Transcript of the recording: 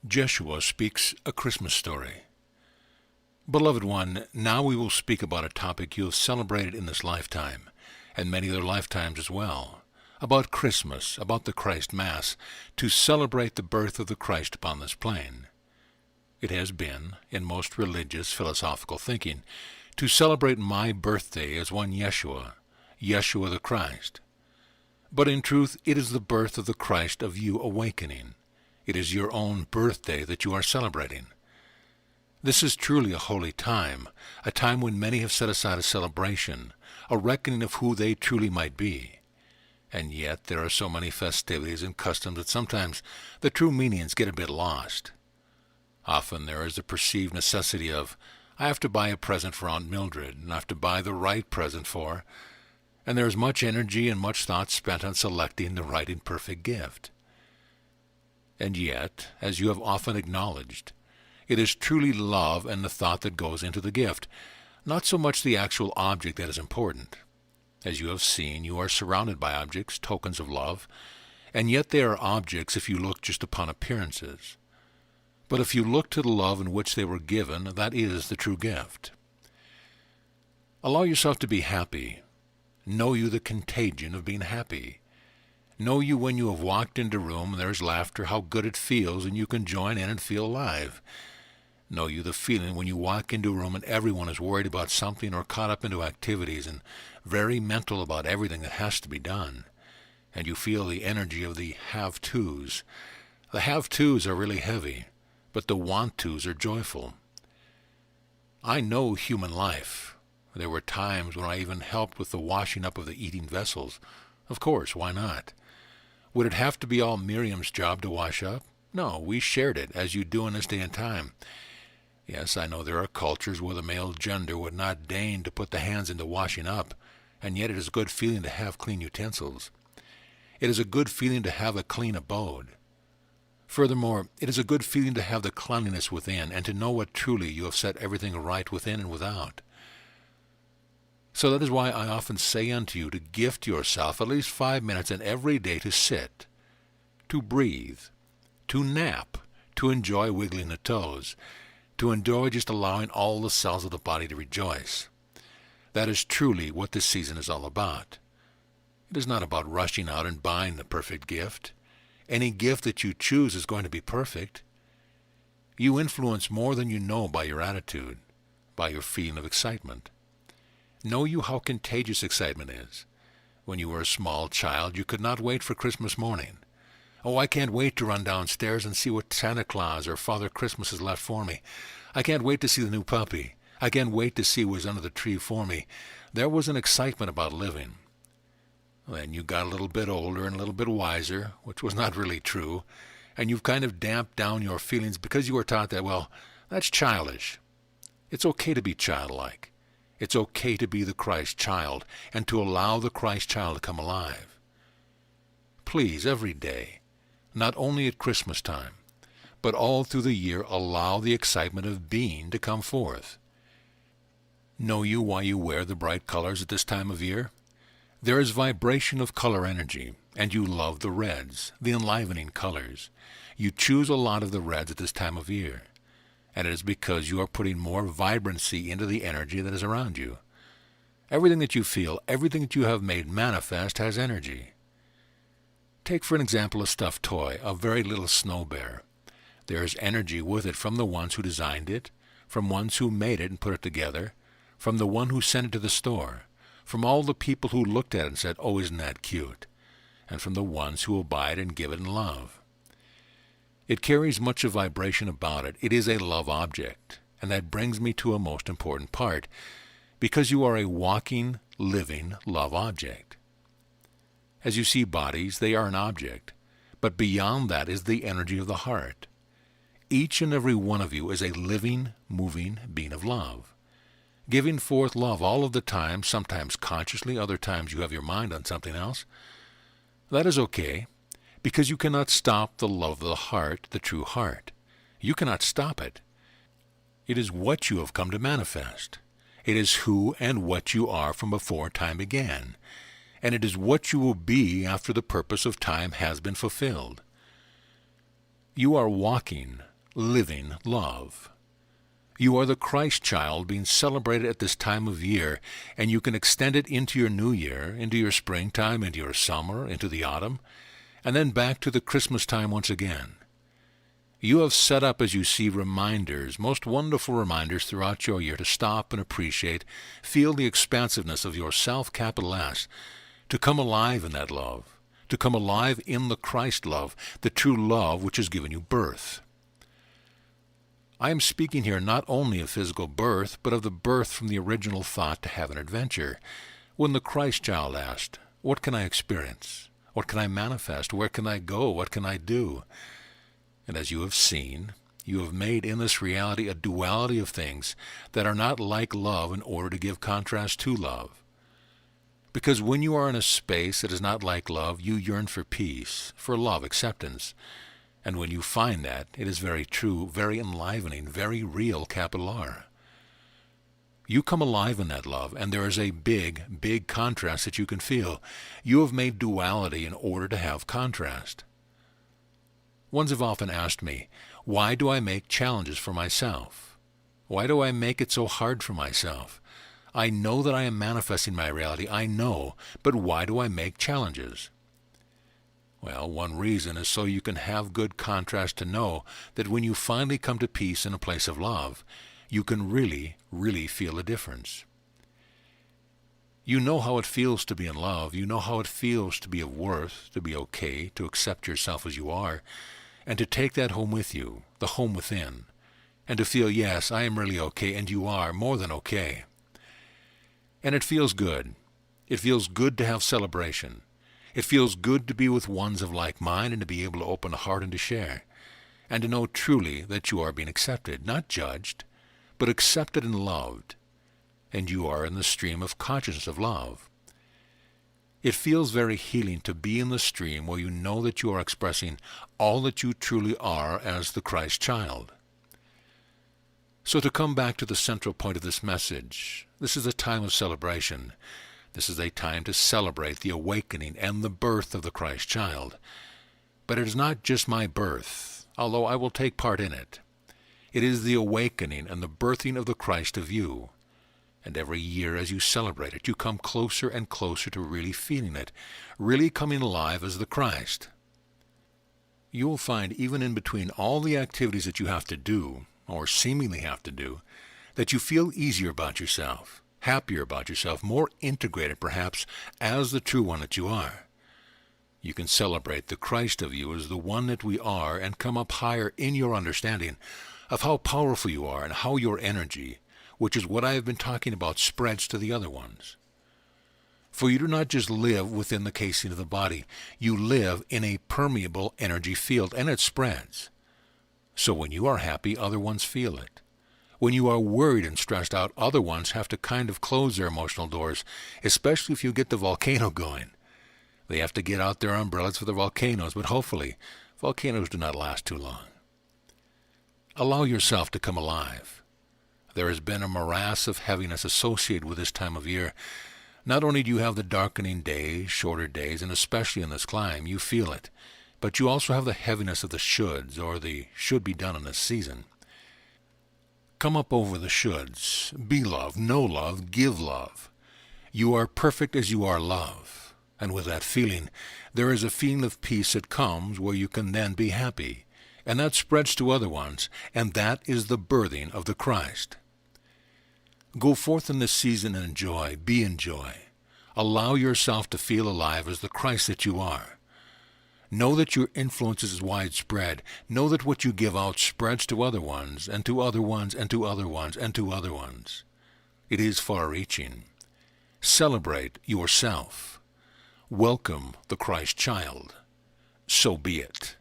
Jeshua speaks a Christmas story. Beloved one, now we will speak about a topic you have celebrated in this lifetime, and many other lifetimes as well, about Christmas, about the Christ Mass, to celebrate the birth of the Christ upon this plane. It has been, in most religious philosophical thinking, to celebrate my birthday as one Jeshua, Jeshua the Christ. But in truth, it is the birth of the Christ of you awakening. It is your own birthday that you are celebrating. This is truly a holy time, a time when many have set aside a celebration, a reckoning of who they truly might be. And yet there are so many festivities and customs that sometimes the true meanings get a bit lost. Often there is the perceived necessity of, I have to buy a present for Aunt Mildred, and I have to buy the right present for her, and there is much energy and much thought spent on selecting the right and perfect gift. And yet, as you have often acknowledged, it is truly love and the thought that goes into the gift, not so much the actual object that is important. As you have seen, you are surrounded by objects, tokens of love, and yet they are objects if you look just upon appearances. But if you look to the love in which they were given, that is the true gift. Allow yourself to be happy. Know you the contagion of being happy. Know you when you have walked into a room and there is laughter, how good it feels, and you can join in and feel alive. Know you the feeling when you walk into a room and everyone is worried about something or caught up into activities and very mental about everything that has to be done. And you feel the energy of the have-tos. The have-tos are really heavy, but the want-tos are joyful. I know human life. There were times when I even helped with the washing up of the eating vessels. Of course, why not? Would it have to be all Miriam's job to wash up? No, we shared it, as you do in this day and time. Yes, I know there are cultures where the male gender would not deign to put the hands into washing up, and yet it is a good feeling to have clean utensils. It is a good feeling to have a clean abode. Furthermore, it is a good feeling to have the cleanliness within, and to know what truly you have set everything right within and without. So that is why I often say unto you to gift yourself at least 5 minutes in every day to sit, to breathe, to nap, to enjoy wiggling the toes, to enjoy just allowing all the cells of the body to rejoice. That is truly what this season is all about. It is not about rushing out and buying the perfect gift. Any gift that you choose is going to be perfect. You influence more than you know by your attitude, by your feeling of excitement. Know you how contagious excitement is. When you were a small child, you could not wait for Christmas morning. Oh, I can't wait to run downstairs and see what Santa Claus or Father Christmas has left for me. I can't wait to see the new puppy. I can't wait to see what's under the tree for me. There was an excitement about living. Then you got a little bit older and a little bit wiser, which was not really true, and you've kind of damped down your feelings because you were taught that, well, that's childish. It's okay to be childlike. It's okay to be the Christ child and to allow the Christ child to come alive. Please, every day, not only at Christmas time, but all through the year, allow the excitement of being to come forth. Know you why you wear the bright colors at this time of year? There is vibration of color energy, and you love the reds, the enlivening colors. You choose a lot of the reds at this time of year, and it is because you are putting more vibrancy into the energy that is around you. Everything that you feel, everything that you have made manifest has energy. Take for an example a stuffed toy, a very little snow bear. There is energy with it from the ones who designed it, from ones who made it and put it together, from the one who sent it to the store, from all the people who looked at it and said, oh, isn't that cute, and from the ones who will buy it and give it in love. It carries much of vibration about it. It is a love object, and that brings me to a most important part, because you are a walking, living love object. As you see bodies, they are an object, but beyond that is the energy of the heart. Each and every one of you is a living, moving being of love, giving forth love all of the time, sometimes consciously, other times you have your mind on something else. That is okay, because you cannot stop the love of the heart, the true heart. You cannot stop it. It is what you have come to manifest. It is who and what you are from before time began, and it is what you will be after the purpose of time has been fulfilled. You are walking, living love. You are the Christ child being celebrated at this time of year, and you can extend it into your new year, into your springtime, into your summer, into the autumn, and then back to the Christmas time once again. You have set up, as you see, reminders, most wonderful reminders throughout your year to stop and appreciate, feel the expansiveness of yourself, capital S, to come alive in that love, to come alive in the Christ love, the true love which has given you birth. I am speaking here not only of physical birth, but of the birth from the original thought to have an adventure. When the Christ child asked, "What can I experience? What can I manifest? Where can I go? What can I do?" And as you have seen, you have made in this reality a duality of things that are not like love in order to give contrast to love. Because when you are in a space that is not like love, you yearn for peace, for love, acceptance. And when you find that, it is very true, very enlivening, very real, capital R. You come alive in that love, and there is a big, big contrast that you can feel. You have made duality in order to have contrast. Ones have often asked me, why do I make challenges for myself? Why do I make it so hard for myself? I know that I am manifesting my reality, I know, but why do I make challenges? Well, one reason is so you can have good contrast to know that when you finally come to peace in a place of love, you can really, really feel a difference. You know how it feels to be in love. You know how it feels to be of worth, to be okay, to accept yourself as you are, and to take that home with you, the home within, and to feel, yes, I am really okay, and you are more than okay. And it feels good. It feels good to have celebration. It feels good to be with ones of like mind and to be able to open a heart and to share, and to know truly that you are being accepted, not judged, but accepted and loved, and you are in the stream of consciousness of love. It feels very healing to be in the stream where you know that you are expressing all that you truly are as the Christ child. So to come back to the central point of this message, this is a time of celebration. This is a time to celebrate the awakening and the birth of the Christ child. But it is not just my birth, although I will take part in it. It is the awakening and the birthing of the Christ of you. And every year as you celebrate it, you come closer and closer to really feeling it, really coming alive as the Christ. You will find even in between all the activities that you have to do, or seemingly have to do, that you feel easier about yourself, happier about yourself, more integrated perhaps as the true one that you are. You can celebrate the Christ of you as the one that we are and come up higher in your understanding of how powerful you are and how your energy, which is what I have been talking about, spreads to the other ones. For you do not just live within the casing of the body, you live in a permeable energy field, and it spreads. So when you are happy, other ones feel it. When you are worried and stressed out, other ones have to kind of close their emotional doors, especially if you get the volcano going. They have to get out their umbrellas for the volcanoes, but hopefully, volcanoes do not last too long. Allow yourself to come alive. There has been a morass of heaviness associated with this time of year. Not only do you have the darkening days, shorter days, and especially in this climb, you feel it, but you also have the heaviness of the shoulds, or the should be done in this season. Come up over the shoulds. Be love, know love, give love. You are perfect as you are love. And with that feeling, there is a feeling of peace that comes where you can then be happy, and that spreads to other ones, and that is the birthing of the Christ. Go forth in this season and enjoy, be in joy. Allow yourself to feel alive as the Christ that you are. Know that your influence is widespread. Know that what you give out spreads to other ones, and to other ones, and to other ones, and to other ones. It is far-reaching. Celebrate yourself. Welcome the Christ child. So be it.